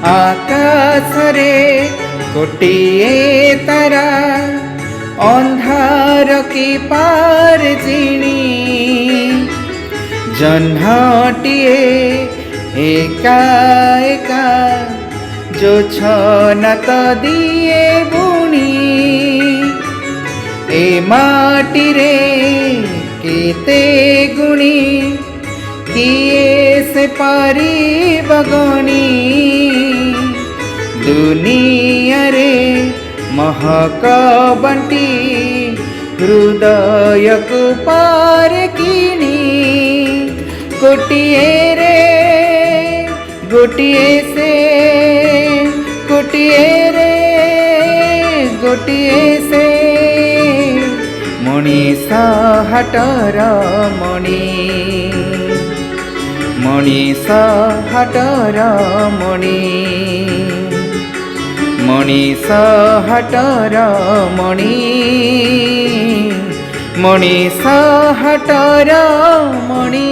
आकाशरे गोटिए तारा अंधार की पार जिणी जह्नटिए एका एका जो छना तो दिए बुणी ए माटी रे केते गुणी किए से पारी बगणी दुनिया रे महक बंटी हृदय को पार किनी गोटिए रे गोटिए से गोटिए रे गोटिए से मनीष हाटर मणि मनीष हाटर मणि मनीष हाटर मणि मनीष हाटर मणि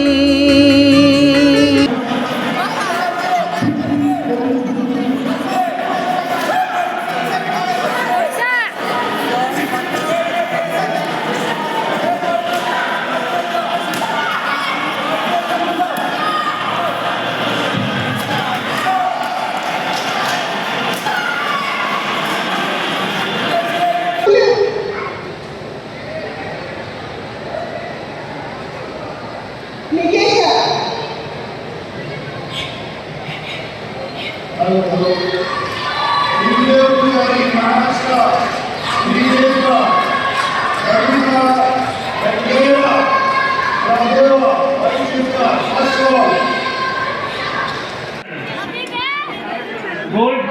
गोल्ड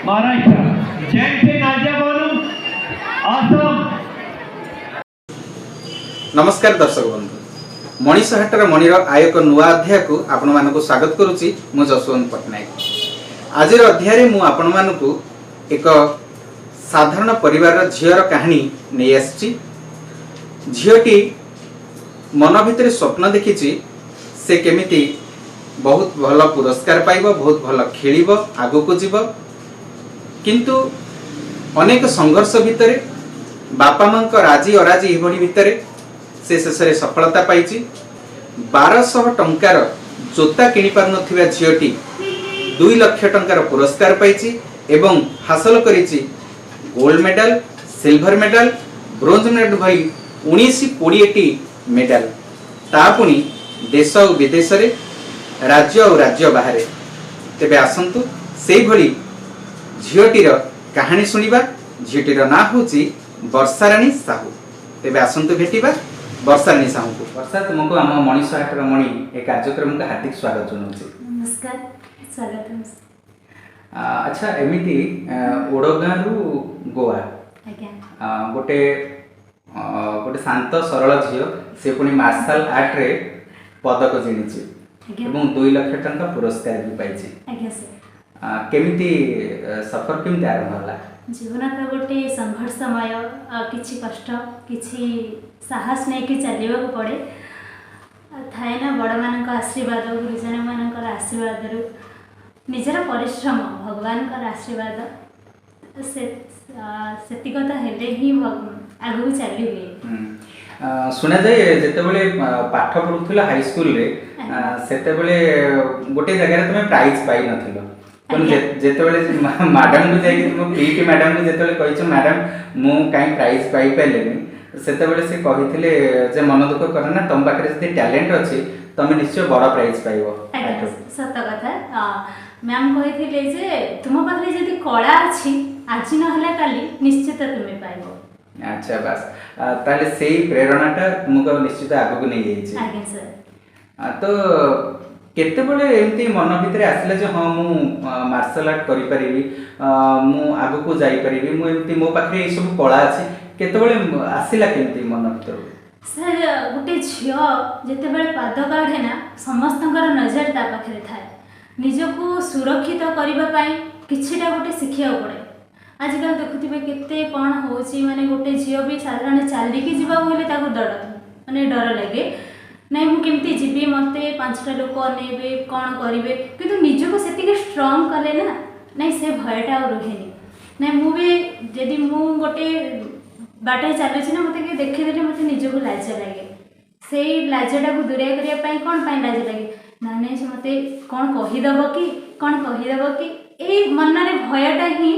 महाराष्ट्र जैन से नाजिया बानू आसम। नमस्कार दर्शक बंधु मनीष हाटर मणिर आय एक नुआ अध्याय को आपण मानक स्वागत करुच्ची मु जसवंत पट्टनायक। आज अध्याय मु आपण मानक एक साधारण परिवार झीर कहानी नहीं आसी। झीटी मन भितर स्वप्न देखी से केमिति बहुत भल पुरस्कार पाइब बहुत भल खेल आगु को जीव किंतु अनेक संघर्ष भितर बापा मां राजी अराजी एभली भितर से शेष में सफलता पाई। 1200 टंकार जोता किणी पार नथिबा झीटी 2 लाख टंकार पुरस्कार पाई एवं हासिल करिछि gold medal silver medal bronze medal भई 19-20 मेडल ता पुनी देश और विदेश रे राज्य और राज्य बाहर। तेबे आसंतु से भली झीटीर कहानी सुनिबा। झीटीर ना होची वर्षाराणी साहू। तेबे आसंतु भेटिबा वर्षाराणी साहू को। वर्षा तुमको आम मनीष हाटर मणि ए कार्यक्रम का हार्दिक स्वागत जनाउछि। नमस्कार स्वागत। अच्छा एमिति ओडगां रु गोवा गोटे गोटे शांत सरल झील से पुणी मार्शल आर्ट रे पदक जीणिछि एवं 2 लाख टंका पुरस्कार भी पाई। केमिति सफर केमिति आरंभ होला? जीवन तो गोटे संघर्षमय किछि कष्ट किछि साहस नहीं कि चलवा को पड़े थाए ना बड़ मान आशीर्वाद गुरुजन मान आशीर्वाद निजर परिश्रम भगवान आशीर्वाद सेतिकता हेले ही आगु चली हुए। सुना जाए जितेबाला पाठ पढ़ुला हाई स्कूल रे सेतेबाला गोटे जगह तुम प्राइज पाई नथिलो जेतेबाला मैडम को जाई तुम पीटी मैडम को जेतेबाला कहिছো मैडम मु काई प्राइज पाई पालेनी सेतेबाला से कहिथिले जे मन दुख करना तुम पाखरे जति टैलेंट अछि तुम निश्चय बड़ा प्राइज पाइबो। सत कथा मैम कहिथिले जे तुम पाखरे जति कला अछि आज न हला काली निश्चित तुम पाइबो। अच्छा बस ताले सेही प्रेरणाटा तुमको निश्चित आगु को नहीं जाइछि। आगे सर तो केते बळे एमती मन भितरे आसिले जे हां मु मार्शल आर्ट करि परिबी मु आगु को जाई परिबी मु एमती मो पाखरे ए सब कला अछि केते बळे आसिला केमती मन भितर? सर गोटे झियो जेते बळे पाद काढे ना समस्तंकर नजर ता पाखरे थाए निजको सुरक्षित करबा पई किछिटा गोटे शिखिया पड़े। आजकल देखुथिबे केते कोन होची माने गोटे झियो भी साधारण चालिकी जीवा होले ताको डर लगे नहीं मु केमती जीवी मते 5टा लोक अनेबे कोन करिवे किंतु निजको सेतिके ଷ୍ଟ୍ରଙ୍ଗ କଲେ ନା ନାଇଁ ସେ ଭୟଟା ଆଉ ରୁହେନି। ନାଇଁ ମୁଁ ବି ଯଦି ମୁଁ ଗୋଟେ ବାଟରେ ଚାଲୁଛି ନା ମୋତେ କିଏ ଦେଖିଦେଲେ ମୋତେ ନିଜକୁ ଲାଜ ଲାଗେ। ସେଇ ଲାଜଟାକୁ ଦୂରେଇ କରିବା ପାଇଁ କ'ଣ ପାଇଁ ଲାଜ ଲାଗେ ନା ନାଇଁ ସେ ମୋତେ କ'ଣ କହିଦେବ କି ଏଇ ମନରେ ଭୟଟା ହିଁ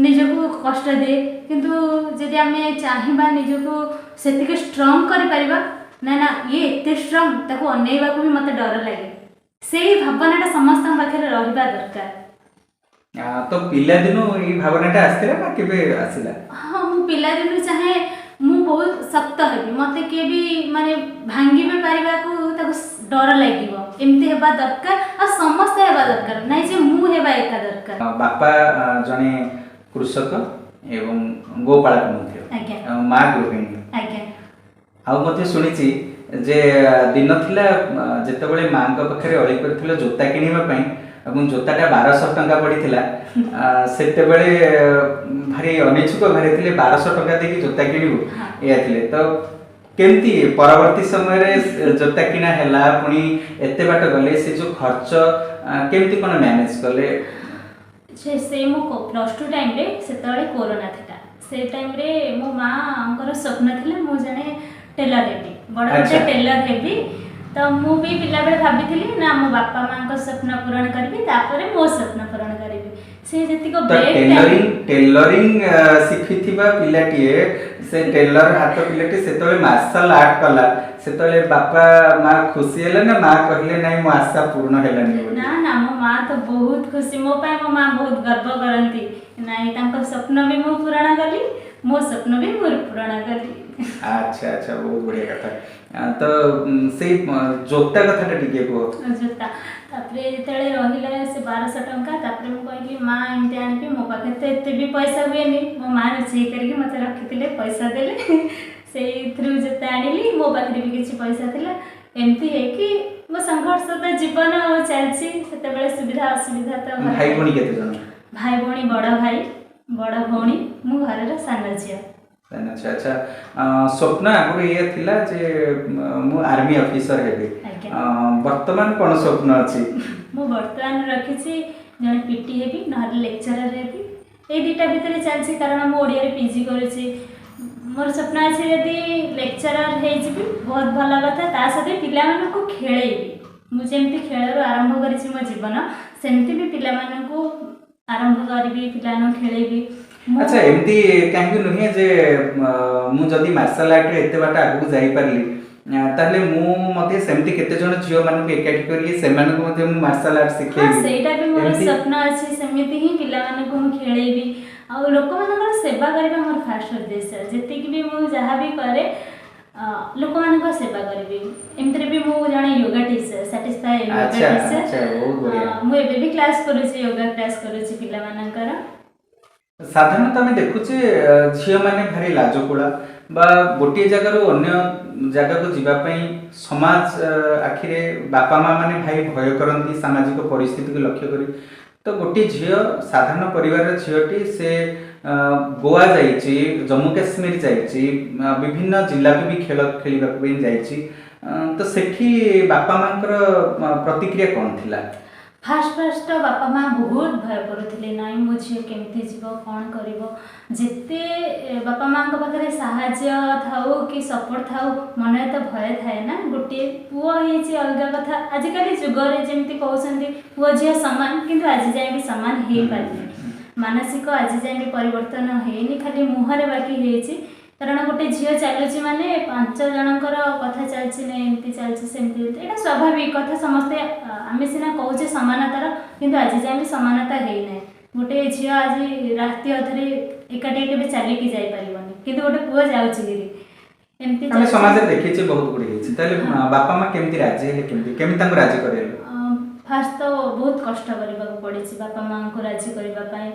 ନିଜକୁ କଷ୍ଟ ଦିଏ। କିନ୍ତୁ ଯଦି ଆମେ ଚାହିଁବା ନିଜକୁ ସେତିକି ଷ୍ଟ୍ରଙ୍ଗ କରିପାରିବା ନା ଇଏ ଏତେ ଷ୍ଟ୍ରଙ୍ଗ ତାକୁ ଅନେଇବାକୁ ବି ମୋତେ ଡର ଲାଗେ। ସେଇ ଭାବନାଟା ସମସ୍ତଙ୍କ ପାଖରେ ରହିବା ଦରକାର। ତ ପିଲାଦିନୁ ଏଇ ଭାବନାଟା ଆସିଥିଲା ନା କେବେ ଆସିଲା? ହଁ ମୁଁ ପିଲାଦିନୁ ଚାହେଁ ମୁଁ ବହୁତ ଶକ୍ତ ହେବି, ମୋତେ କିଏ ବି ମାନେ ଭାଙ୍ଗି ବି ପାରିବାକୁ ତାକୁ ଡର ଲାଗିବ। ଏମିତି ହେବା ଦରକାର ଆଉ ସମସ୍ତେ ହେବା ଦରକାର, ନାଇଁ ଯେ ମୁଁ ହେବା ଏକା ଦରକାର। ବାପା ଜଣେ କୃଷକ ଏବଂ ଗୋପାଳକ ମଧ୍ୟ, ମା ଗୃହିଣୀ। ଆଜ୍ଞା। ଆଉ ମଧ୍ୟ ଶୁଣିଛି ଯେ ଦିନ ଥିଲା ଯେତେବେଳେ ମାଙ୍କ ପାଖରେ ଅଳି କରିଥିଲ ଜୋତା କିଣିବା ପାଇଁ ଏବଂ ଜୋତାଟା 1200 ଟଙ୍କା ପଡ଼ିଥିଲା, ସେତେବେଳେ ଭାରି ଅନିଚ୍ଛୁକ ବାହାରିଥିଲେ 1200 ଟଙ୍କା ଦେଇକି ଜୋତା କିଣିବୁ ଏଇଆ ଥିଲେ। ତ କେମିତି ପରବର୍ତ୍ତୀ ସମୟରେ ଜୋତା କିଣା ହେଲା, ପୁଣି ଏତେ ବାଟ ଗଲେ, ସେ ଯେଉଁ ଖର୍ଚ୍ଚ କେମିତି କ'ଣ ମ୍ୟାନେଜ କଲେ? ସେ ମୋ +2 ଟାଇମ୍ରେ ସେତେବେଳେ କୋରୋନା ଥିଲା। ସେ ଟାଇମ୍ରେ ମୋ ମାଆଙ୍କର ସ୍ୱପ୍ନ ଥିଲା ମୁଁ ଜଣେ ଟେଲର ହେବି, ବଡ଼ ଗୋଟେ ଟେଲର ହେବି। ତ ମୁଁ ବି ପିଲାବେଳେ ଭାବିଥିଲି ନା ମୋ ବାପା ମାଆଙ୍କ ସ୍ୱପ୍ନ ପୂରଣ କରିବି, ତାପରେ ମୋ ସ୍ୱପ୍ନ ପୂରଣ କରିବି। ସେ ଯେତିକ ଟେଲରିଂ ଶିଖିଥିବା ପିଲାଟିଏ, ସେ ଟେଲର ହାତ ପିଲାଟି ସେତେବେଳେ ମାର୍ଶାଲ ଆର୍ଟ କଲା, ସେତେବେଳେ ବାପା ମା ଖୁସି ହେଲେ ନା ମା କହିଲେ ନାଇଁ ମୋ ଆଶା ପୂର୍ଣ୍ଣ ହେଲାନି? ନା ମୋ ମା ତ ବହୁତ ଖୁସି, ମୋ ପାଇଁ ମୋ ମା ବହୁତ ଗର୍ବ କରନ୍ତି। ନାଇଁ ତାଙ୍କ ସ୍ୱପ୍ନ ବି ମୁଁ ପୂରଣ କଲି, ମୋ ସ୍ୱପ୍ନ ବି ମୁଁ ପୂରଣ କଲି। ଆଚ୍ଛା ଆଚ୍ଛା, ବହୁତ ବଢ଼ିଆ କଥା। ତ ସେଇ ଜୋତା କଥାଟା ଟିକେ କୁହ। ଜୋତା ତାପରେ ଯେତେବେଳେ ରହିଲା ସେ 1200 ଟଙ୍କା, ତାପରେ ମୁଁ କହିଲି ମା ଏମିତି ଆଣିବି, ମୋ ପାଖରେ ତ ଏତେ ବି ପଇସା ହୁଏନି। ମୋ ମା ରୋଷେଇ କରିକି ମୋତେ ରଖିଥିଲେ, ପଇସା ଦେଲେ, ସେଇଥିରୁ ଜୋତା ଆଣିଲି। ମୋ ପାଖରେ ବି କିଛି ପଇସା ଥିଲା। ଏମିତି ହେଇକି ମୋ ସଂଘର୍ଷ ତ ଜୀବନ ଚାଲିଛି। ସେତେବେଳେ ସୁବିଧା ଅସୁବିଧା ତ। ଭାଇ ଭଉଣୀ କେତେ ଜଣ? ଭାଇ ଭଉଣୀ, ବଡ଼ ଭାଇ ବଡ଼ ଭଉଣୀ, ମୁଁ ଘରର ସାନ ଝିଅ। ଆଚ୍ଛା ଆଚ୍ଛା, ସ୍ୱପ୍ନ ଆଗରୁ ଏଇଆ ଥିଲା ଯେ ମୁଁ ଆର୍ମି ଅଫିସର ହେବି, ବର୍ତ୍ତମାନ କ'ଣ ସ୍ୱପ୍ନ ଅଛି? ମୁଁ ବର୍ତ୍ତମାନ ରଖିଛି ଜଣେ ପିଟି ହେବି, ନହେଲେ ଲେକ୍ଚରର ହେବି। ଏଇ ଦୁଇଟା ଭିତରେ ଚାଲିଛି, କାରଣ ମୁଁ ଓଡ଼ିଆରେ PG କରୁଛି। ମୋର ସ୍ୱପ୍ନ ଅଛି ଯଦି ଲେକ୍ଚରର ହେଇଯିବି ବହୁତ ଭଲ କଥା, ତା ସହିତ ପିଲାମାନଙ୍କୁ ଖେଳେଇବି। ମୁଁ ଯେମିତି ଖେଳରୁ ଆରମ୍ଭ କରିଛି ମୋ ଜୀବନ, ସେମିତି ବି ପିଲାମାନଙ୍କୁ ଆରମ୍ଭ କରିବି, ପିଲାମାନଙ୍କୁ ଖେଳେଇବି। ଆଚ୍ଛା, ଏମିତି କାହିଁକି ନୁହେଁ ଯେ ମୁଁ ଯଦି ମାର୍ଶାଲ ଆର୍ଟରେ ଏତେ ବାଟ ଆଗକୁ ଯାଇପାରିଲି, ତାହେଲେ ମୁଁ ମଧ୍ୟ ସେମିତି କେତେ ଜଣ ଝିଅମାନଙ୍କୁ ଏକାଠି କରିକି ସେମାନଙ୍କୁ ମଧ୍ୟ ମୁଁ ମାର୍ଶାଲ ଆର୍ଟ ଶିଖେଇବି। ସେଇଟା ବି ମୋର ସ୍ୱପ୍ନ ଅଛି, ସେମିତି ହିଁ ପିଲାମାନଙ୍କୁ ମୁଁ ଖେଳେଇବି। ଆଉ ଲୋକମାନଙ୍କର ସେବା କରିବା ମୋର ଫାଷ୍ଟ ଉଦ୍ଦେଶ୍ୟ। ଯେତିକି ବି ମୁଁ ଯାହା ବି କରେ ଲୋକମାନଙ୍କ ସେବା କରିବି। ଏମିତିରେ ବି ମୁଁ ଜଣେ yoga teacher, satisfy yoga teacher. ମୁଁ ଏବେ ବି କ୍ଲାସ୍ କରୁଛି, ୟୋଗା କ୍ଲାସ୍ କରୁଛି ପିଲାମାନଙ୍କର। ସାଧାରଣତଃ ଆମେ ଦେଖୁଛେ ଝିଅମାନେ ଭାରି ଲାଜକୁଳା, ବା ଗୋଟିଏ ଜାଗାରୁ ଅନ୍ୟ ଜାଗାକୁ ଯିବା ପାଇଁ ସମାଜ ଆଖିରେ ବାପା ମା ମାନେ ଭାରି ଭୟ କରନ୍ତି ସାମାଜିକ ପରିସ୍ଥିତିକୁ ଲକ୍ଷ୍ୟ କରି। ତ ଗୋଟିଏ ଝିଅ, ସାଧାରଣ ପରିବାରର ଝିଅଟି, ସେ ଗୋଆ ଯାଇଛି, ଜମ୍ମୁ କାଶ୍ମୀର ଯାଇଛି, ବିଭିନ୍ନ ଜିଲ୍ଲାକୁ ବି ଖେଳ ଖେଳିବାକୁ ପାଇଁ ଯାଇଛି। ତ ସେଠି ବାପା ମାଙ୍କର ପ୍ରତିକ୍ରିୟା କ'ଣ ଥିଲା? ଫାଷ୍ଟ ବାପା ମା ବହୁତ ଭୟ କରୁଥିଲେ, ନାଇଁ ମୋ ଝିଅ କେମିତି ଯିବ, କ'ଣ କରିବ। ଯେତେ ବାପା ମାଙ୍କ ପାଖରେ ସାହାଯ୍ୟ ଥାଉ କି ସପୋର୍ଟ ଥାଉ, ମନରେ ତ ଭୟ ଥାଏ ନା। ଗୋଟିଏ ପୁଅ ହେଇଛି ଅଲଗା କଥା, ଆଜିକାଲି ଯୁଗରେ ଯେମିତି କହୁଛନ୍ତି ପୁଅ ଝିଅ ସମାନ, କିନ୍ତୁ ଆଜି ଯାଏଁ ବି ସମାନ ହେଇପାରିନି। ମାନସିକ ଆଜି ଯାଏଁ ବି ପରିବର୍ତ୍ତନ ହେଇନି, ଖାଲି ମୁହଁରେ ବାକି ହେଇଛି। କାରଣ ଗୋଟେ ଝିଅ ଚାଲୁଛି ମାନେ 5 ଜଣଙ୍କର କଥା ଚାଲିଛି, ନା ଏମିତି ଚାଲିଛି ସେମିତି, ଏଇଟା ସ୍ୱାଭାବିକ କଥା। ସମସ୍ତେ ଆମେ ସିନା କହୁଛେ ସମାନତାର, କିନ୍ତୁ ଆଜି ଯାଏଁ ବି ସମାନତା ହେଇନାହିଁ। ଗୋଟେ ଝିଅ ଆଜି ରାତି ଅଧରେ ଏକାଠି କେବେ ଚାଲିକି ଯାଇପାରିବନି, କିନ୍ତୁ ଗୋଟେ ପୁଅ ଯାଉଛି ହେରି। ଏମିତି ଆମେ ସମାଜରେ ଦେଖିଛେ ବହୁତ ଗୁଡ଼ିଏ ହେଇଛି। ତାହେଲେ ବାପା ମା କେମିତି ରାଜି ହେଲେ, କେମିତି ତାଙ୍କୁ ରାଜି କରେଇଲେ? ଫାଷ୍ଟ ତ ବହୁତ କଷ୍ଟ କରିବାକୁ ପଡ଼ିଛି ବାପା ମାଆଙ୍କୁ ରାଜି କରିବା ପାଇଁ।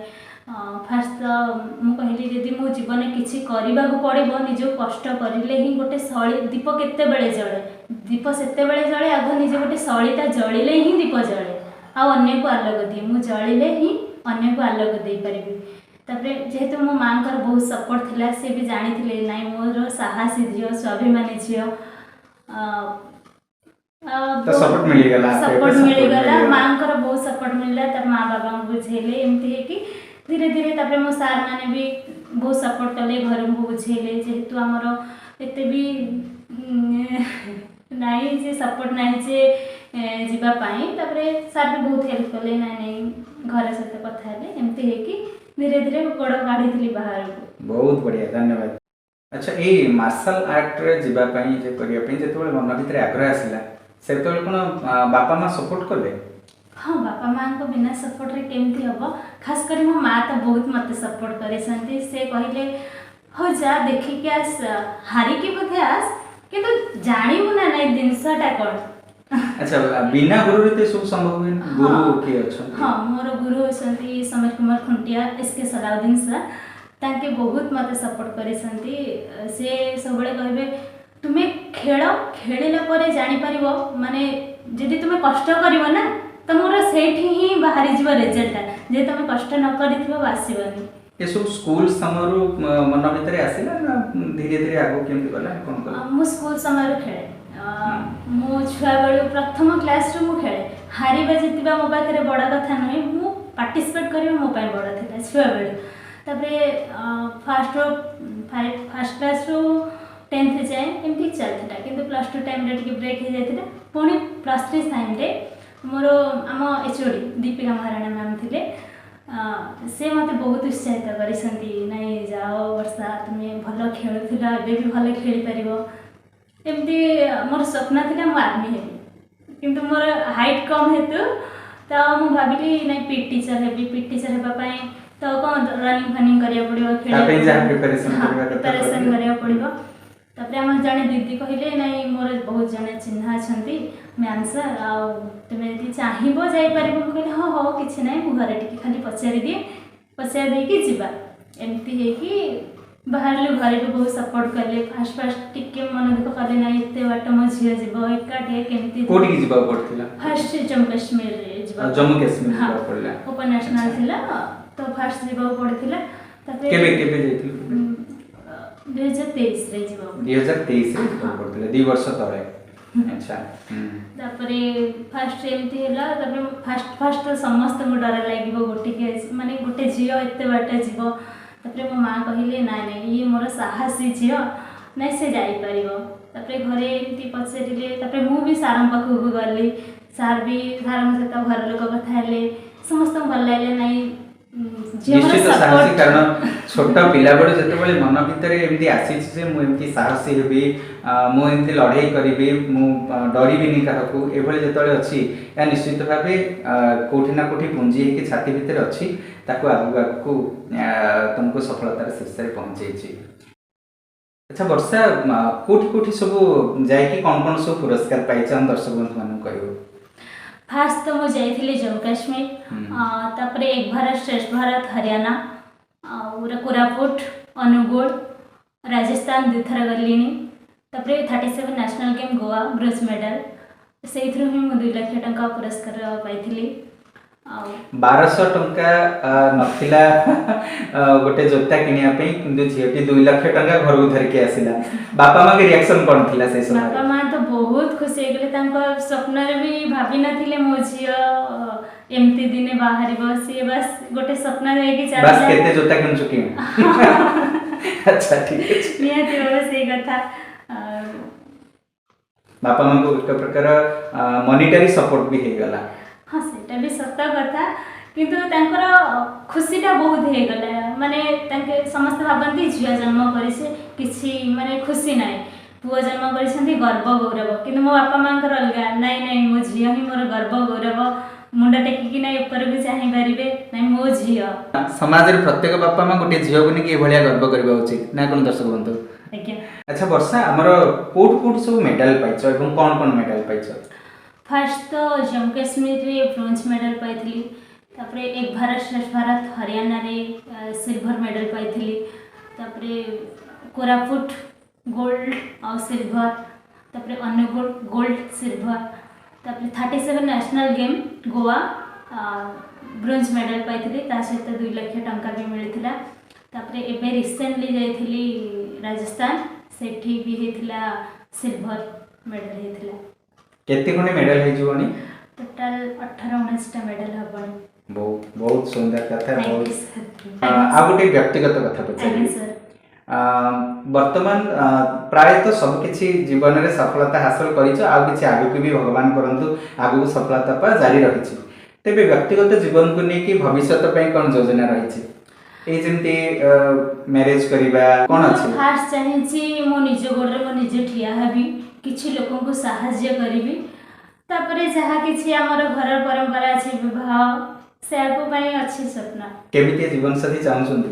ଫାଷ୍ଟ ତ ମୁଁ କହିଲି ଯଦି ମୋ ଜୀବନରେ କିଛି କରିବାକୁ ପଡ଼ିବ, ନିଜକୁ କଷ୍ଟ କରିଲେ ହିଁ ଗୋଟେ ଦୀପ କେତେବେଳେ ଜଳେ, ଦୀପ ସେତେବେଳେ ଜଳେ ଆଗ ନିଜେ ଗୋଟେ ସଳିତା ଜଳିଲେ ହିଁ ଦୀପ ଜଳେ, ଆଉ ଅନ୍ୟକୁ ଆଲୋକ ଦିଏ। ମୁଁ ଜଳିଲେ ହିଁ ଅନ୍ୟକୁ ଆଲୋକ ଦେଇପାରିବି। ତାପରେ ଯେହେତୁ ମୋ ମାଆଙ୍କର ବହୁତ ସପୋର୍ଟ ଥିଲା, ସେ ବି ଜାଣିଥିଲେ ନାଇଁ ମୋର ସାହସୀ ଝିଅ, ସ୍ୱାଭିମାନୀ ଝିଅ, तो सपोर्ट मिलिगला सपोर्ट मिलिगला मांकर बहुत सपोर्ट मिलला त माँ बाबा को बुझेले एमती है कि धीरे धीरे तापर मो सार माने भी बहुत सपोर्ट कले घर को बुझेले जेहेतु हमर एते भी नहीं जे सपोर्ट नहीं जे जीवा पाई तापर सार भी बहुत हेल्प कले नहीं घर सहित कथा हेले एमती है कि धीरे धीरे गोड़ काढ़ी थी बाहर को। बहुत बढ़िया धन्यवाद। अच्छा ये मार्शल आर्ट रे जीवा पाई जे करिया पे जेतबे मन भीतर आग्रह आसिला सेतबे कोन बापा माँ सपोर्ट कले? हाँ बापा माँ को बिना सपोर्ट रे केमती हबो खास कर मो माँ तो बहुत मते सपोर्ट करे संती से कहले हो जा देखि के आस हारी की बोधे आस किंतु जानिबु ना नै दिनसटा कोन। अच्छा बिना गुरु रे सब संभव है गुरु के अच्छा? हाँ मोर गुरु संती समर कुमार खुंटिया इसके सलाउद्दीन सर ताके बहुत मते सपोर्ट करे संती से सबले कहबे तुमे खेल खेलिला परे जानि परिबो माने जदि तुमे कष्ट करिवो ना तमोर सेठी ही बाहरी जीव रिजल्ट जे तुमे कष्ट न करिथिबो आसीबनी। ये सब स्कूल समरू मन भीतर आसिला ना धीरे धीरे आगो केमती गला कोन कर? मो स्कूल समय खेले मो छुआ बेलू प्रथम क्लास रू मु खेले हारिबा जितिबा मो पाखरे बड़ कथा नहीं मु पार्टिसिपेट करिबा मो पाई बड़ थिला छुआ बेलू तापरे फर्स्ट क्लास रू 10th जाए एमती चलता किंतु +2 टाइम रे टिके ब्रेक हो जाइतिला पुणी +3 टाइम रे मोर आम एचओडी दीपिका महाराणा मैम थिले से मते बहुत उत्साहित करिसंती नहीं जाओ वर्षा तुम्हें भल खेलुथिला एबे भी भल खेली परिबो एमती मोर स्वप्न थिला मो आर्मी हेबी किंतु मोर हाइट कम हेतु तो मु भाबिली नहीं PT teacher heavy PT teacher हेबा पई तो कौन रनिंग फनिंग करिया पड़िबो प्रिपरेशन करिया पड़िबो तापर हम जने दीदी कहले नहीं मोर बहुत जने चिन्हा छंती मैम सर आ तुमे यदि चाहिबो जाई परिबो कहले हां हां किछि नहीं मु घरे टिके खाली पचारि दे कि जीवा एमती है कि बाहर लो घरे भी बहुत सपोर्ट करले फर्स्ट टिके मन दुख करले नहीं एते बाट मो झियो जीवो एकाटे केमती कोठी की जीवा पड़थिला? फर्स्ट जम्मू कश्मीर रे जीवा जम्मू कश्मीर जीवा पड़ला ओपन नेशनल थिला तो फर्स्ट जीवा पड़थिला तापर केबे जाइथिल? 2023 रे जीवा 2023 रे जीवा पड़थिला 2 वर्ष तळे। अच्छा तापरे फर्स्ट एमती हला तापरे फर्स्ट तो समस्त मो डर लागिबो गोटे के माने गोटे झियो एते बाट जीवो तापरे मो माँ कहले नाइ नाइ ये मोर साहसी झियो नाइ से जाई परिबो तापरे घरे एमती पछेरिले तापरे मु भी सारम पाखु गली सार भी सारम सहित घर लोक कथा हेले समस्त भल लागले नाइ निश्चित साहसी कारण छोट पिला बड़ जतबेले मन भितर एमती आसी जे मु एमती साहसी हेबी मु एमती लड़ाई करिबी मु डरिबिनी काहकु एभली जतबेले अछि या निश्चित भाबे कोठी ना कोठी पुंजी हे कि छाती भितर अछि ताको आगु तुमको सफलतार शीर्ष रे पहुंचै छी। अच्छा वर्षा कोठी कोठी सब जाय कि कोन सब पुरस्कार पाइछन दर्शक बंधु मानु कहयो? फास्ट तो मुझे जाइए जम्मू कश्मीर तापर एक भारत श्रेष्ठ भारत हरियाणा और कोरापुट अनुगुल राजस्थान दुथर गली तापर 37 national game Goa bronze medal से ही 2 लाख टंका पुरस्कार पाई 1200 टंका नथिला गोटे जोता किनिया पे किंतु झियोटी 2 लाख टंका घर को धर के आसिला बापा मां के रिएक्शन कोन थिला से समय? बापा मां तो बहुत खुशी हो गले तांको स्वप्न रे भी भाबी नथिले मो झियो एमती दिने बाहरिबो से बस गोटे स्वप्न रे कि चाल बस केते जोता किन चुकी अच्छा ठीक है नियति बाबा से कथा बापा मां को एक प्रकार मॉनिटरी सपोर्ट भी हे गला। हाँ सेटा भी सत्य कथा किंतु तांकर खुशीटा बहुत हे गला माने तांके समस्त भाबंती झिया जन्म करी से किछि माने खुशी नाही पुओ जन्म करी गर्व गौरव किंतु मो बापा मांकर अलगा नाही नाही मो झिया ही मोर गर्व गौरव मुंडा टेकी कि नाही ऊपर भी चाहि परिबे नाही मो झिया समाज रे प्रत्येक बापा मां गोटे झियो को कि एभलिया गर्व करबा उचित ना कोन दर्शक बंधु? आज्ञा। अच्छा वर्षा हमर कोट सब मेडल पाइछ एवं कोन मेडल पाइछ? फर्स्ट तो जम्मू कश्मीर रे ब्रोंज मेडल पाई तापरे एक भारत श्रेष्ठ भारत हरियाणा रे सिल्वर मेडल पाई तापरे कोरापुट गोल्ड और सिल्वर तापरे अनुगुल गोल्ड सिल्वर तापरे 37 national game Goa bronze medal पाई सहित 2 लाख टंका भी मिलता तापरे एबे रिसेंटली जाइथिली राजस्थान सेठी भी हेथिला सिल्वर मेडल हेथिला। केते खंडे मेडल है जीवनी टोटाल 18-19 मेडल हबनी। बहुत बहुत सुंदर कथा थैंक यू बहुत सर। आ गोटे व्यक्तिगत कथा आज्ञा पचारि सर। वर्तमान प्रायतः सब किछि जीवन में सफलता हासिल करिछ आ किछि आगु भी भगवान करंतु आगु सफलता पा जारी रहिछि तेबे व्यक्तिगत जीवन को नेकी भविष्य पई कोन योजना रहिछि ए जेमति मैरिज करिबा कोन अछि फास्ट चाहिछि मो निज गोडरे मो निजे ठिया हेबी किछि लोकन को सहाय्य करिवि तापरे जहा किछि हमर घर परंपरा अछि विवाह सेको पई अछि सपना केमिति जीवन साथी चाहुछन्ती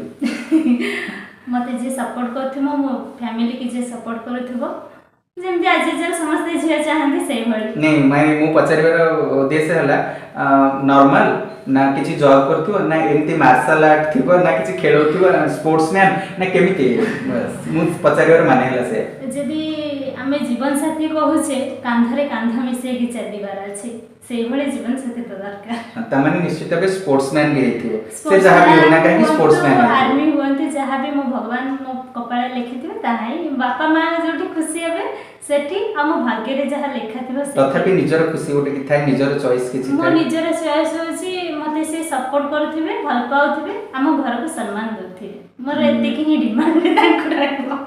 मते जे सपोर्ट करथिमो मो फैमिली की जे सपोर्ट करथिबो जेमति आज जे समस्त झिया चाहंती सेही भଳି नहीं मैं मु पचारिबार उद्देश्य हला नॉर्मल ना किछि जॉब करथिबो ना एमती मार्शल आर्ट थिबो ना किछि खेलौथिबो स्पोर्ट्समैन ना केमिति मु पचारिबार माने हला से जदि आमे जीवन साथी कहूचे कांधरे कांध मिसे की चलीबार अछि सेही भଳି जीवन साथी तो दरकार त माने निश्चित भाबे स्पोर्ट्समैन भी हेथिबो से जहा भी होना काहे स्पोर्ट्समैन आर्मी हुअन्ते जहा भी मो भगवान मो कपाळे लिखिथिबे ताहाई बापा मां जोठी खुशी हेबे सेठी हम भाग्य रे जहा लिखा थिबो तथापि निजर खुशी गोटे कि थाए निजर चॉइस किछि मो निजर चॉइस होची मते से सपोर्ट करथिबे भल पाउथिबे हम घर को सम्मान दउथिबे मोर एते कि ही डिमांड ने तांको राखबो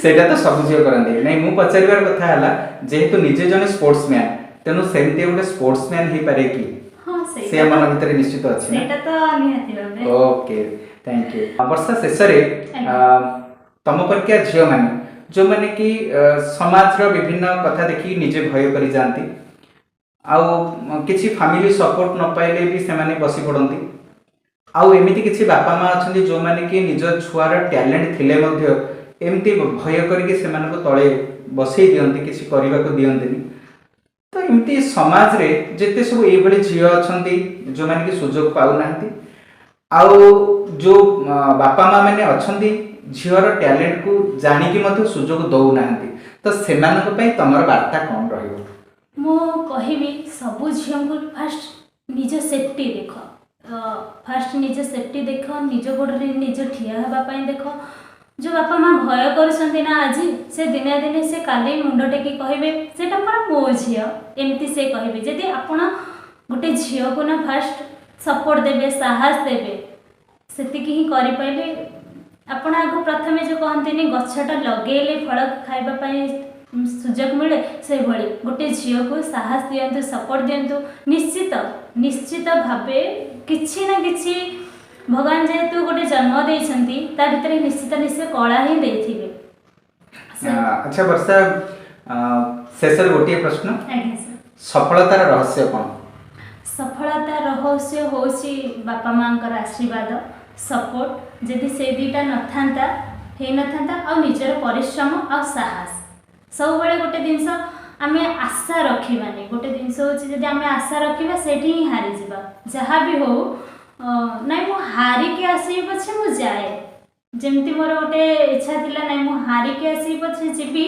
सेटा तो सब जियो करंदे नहीं मु पचारिबार कथा हला जेहेतु निजे जने स्पोर्ट्समैन तेनु सेमते गोटे स्पोर्ट्समैन ही पारे कि हां से मन भितर निश्चित अछि सेटा तो निहाती भाबे ओके थैंक यू वर्षा शेष रे तम परिका झियो माने जो माने कि समाज रो विभिन्न कथा देखि निजे भय करि जानती आउ किछि फैमिली सपोर्ट न पाइले भी से माने बसी पड़ंती आउ एमिति किछि बापा मां अछंती जो माने कि निज छुआर टैलेंट थिले मध्य एमती भय करके से मानको तळे बसई दियंती किछि करबा को दियंतीनी तो एमती समाज रे जेते सब ए भली झियो अछंती जो माने कि सुजोग पाउ नाहंती आउ जो बापा मां माने अछंती झियोर टैलेंट को जानी कि मते सुजोग दउ नाहंती तो सेमानक पई तमर वार्ता कोन रहिबो मो कहिबी सबु झियन को फर्स्ट निज सेफ्टी देखो फर्स्ट निज सेफ्टी देखो निज गोडरे निज ठिया हेबा पई देखो जो बापा मां भय करछंती ना आज से दिने दिने से काली मुंड टेकी कहबे सेटा पर मो झियो एमती से कहबे जदि आपण गोटे झियो को ना फर्स्ट सपोर्ट देबे साहस देबे सेति की ही करि पाइले आपण आगो प्रथमे जो कहंतीनी गछटा लगेले फल खाइबा पई सुजोग मिले से भली गोटे झियो को साहस दियंतु सपोर्ट दियंतु निश्चित भाबे किछि ना किछि भगवान जेहेतु गोटे जन्म देइछंती ता भितरे निश्चित कला ही देथिबे अच्छा वर्षा शेषर गोटे प्रश्न आज्ञा सर सफलतार रहस्य कोन सफलता रहस्य होची बापा मांकर आशीर्वाद सपोर्ट जदि से दीटा नथांता हे नथांता आ निजर परिश्रम आ साहस सब बेले गोटे जिनस आमे आशा रखिबानी गोटे जिनस होची जदि आमे आशा रखिबा सेठी ही हारि जिबा जहा भी हो नाइ मो हारि के आसी पछे मो जाए जेमति मोर गोटे इच्छा थिला नाइ मो हारि के आसी पछे जिबी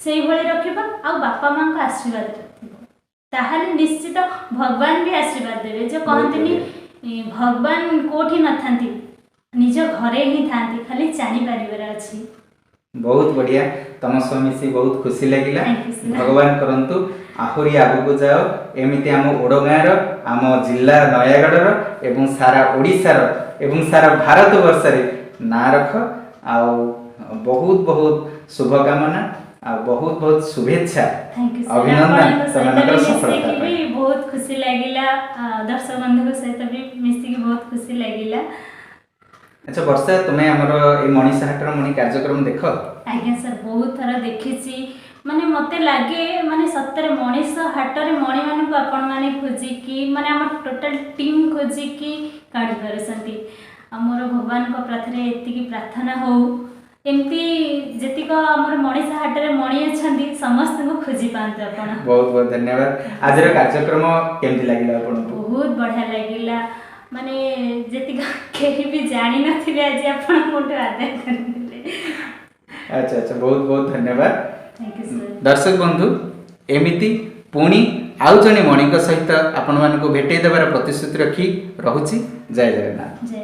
सेही भली रखिबा आ बापा मां का आशीर्वाद रखिबा ताहाले निश्चित भगवान भी आशीर्वाद देबे जो कहंतिनी भगवान कोठी नथांती निज घरे ही थांती खाली जानि परिवार अछि बहुत बढ़िया तम सह मिसी बहुत खुशी लगिला Thank you, sir. भगवान करंतु आहुरी आगु जाओ एमिति आम ओडगाँर आम जिला नयागढ़ एवं सारा ओडिशार एवं सारा भारत वर्ष रे ना रख आउ बहुत बहुत शुभकामना आ बहुत बहुत शुभेच्छा थैंक यू अभिनंदन तमनकर सफलता की पाई। भी बहुत खुशी लागिला दर्शक बंधु के सहित भी मिसी की बहुत खुशी लागिला अच्छा वर्षा तुम्हें हमर ए मणिसा हाटर मणि कार्यक्रम देख आज्ञा सर बहुत थरा देखिछि माने मते लागे माने सत्तर मणिस हाटरे मणि माने को आपण माने खोजी की माने हम टोटल टीम खोजी की काढी परसंती हमर भगवान को प्रार्थना एति की प्रार्थना हो एमती जेतिक हमर मणिस हाटरे मणि अछंती समस्त को खोजी पांते आपण बहुत बहुत धन्यवाद आज कार्यक्रम केमति लागिला आपण बहुत बढ़िया लागिला माने जेतिक केही भी जानि नथिले आज आपण मोटो आदर करले अच्छा अच्छा बहुत बहुत धन्यवाद थैंक यू सर दर्शक बंधु एमिति पुणी आउ जने मणिक सहित आपण मानको भेटै देबार प्रतिश्रुति रखी रहुछि जय जगन्नाथ जय